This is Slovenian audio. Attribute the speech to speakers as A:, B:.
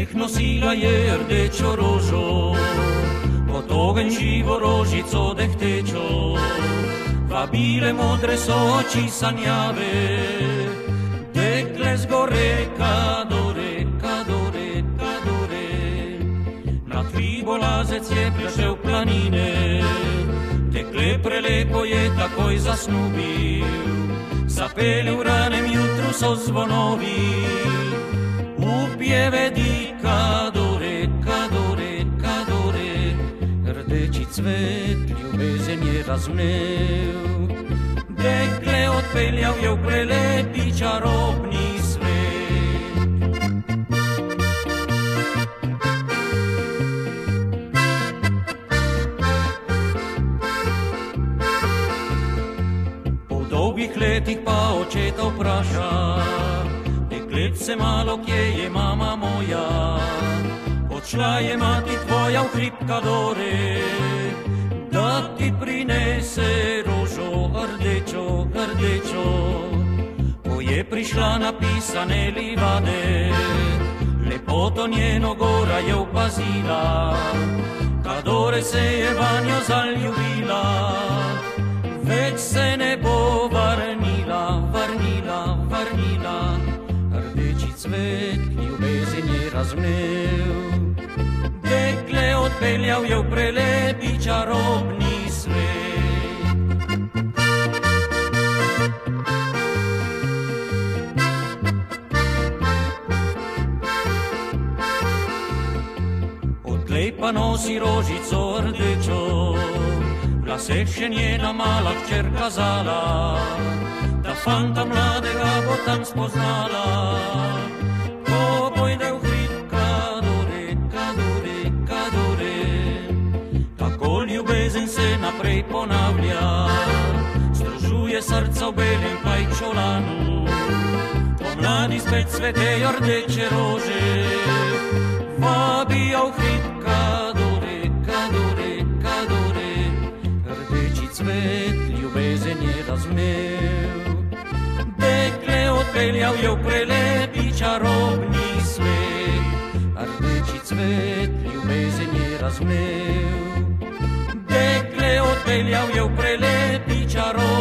A: Nech nosila je rdečo rožo, pod ogenj živo rožico dehtečo, vabile modre so oči sanjave, dekle zgore kadore, kadore, kadore. Nad Hribolazec je prišel planine, dekle prelepo je takoj zasnubil, zapele v ranem jutru so zvonovi, upjeve di kadore, kadore, kadore. Rdeči cvet ljubezen je razvnel, dekle odpeljal je v prelepi čarobni svet. Po dolgih letih pa očeta vpraša, deklet se malo, kje je mama moja? Odšla je mati tvoja v hrib Kadore, da ti prinese rožo rdečo, rdečo. Ko je prišla napisane livade, lepoto njeno gora je opazila, Kadore se je vanjo zaljubila, več se ne bo vrnila, vrnila, vrnila. Rdeči cvet ljubezen je razvnel, dekle odpeljal je v prelepi čarobni svet. Odtlej pa nosi rožico rdečo, v laseh še njena mala hčer kazala, da fanta mladega bo tam spoznala. Ko pojde v hrib Kadore, kadore, kadore, tako ljubezen se naprej ponavlja, združuje srca v belem pajčolanu, pomladi spet cvetejo rdeče rože, vabijo v hrib Kadore, kadore, kadore. Rdeči cvet ljubezen je razvnel, dekle odpeljal je v prelepi čarobni svet. Rdeči cvet ljubezen je razvnel, dekle odpeljal je v prelepi čarobni svet.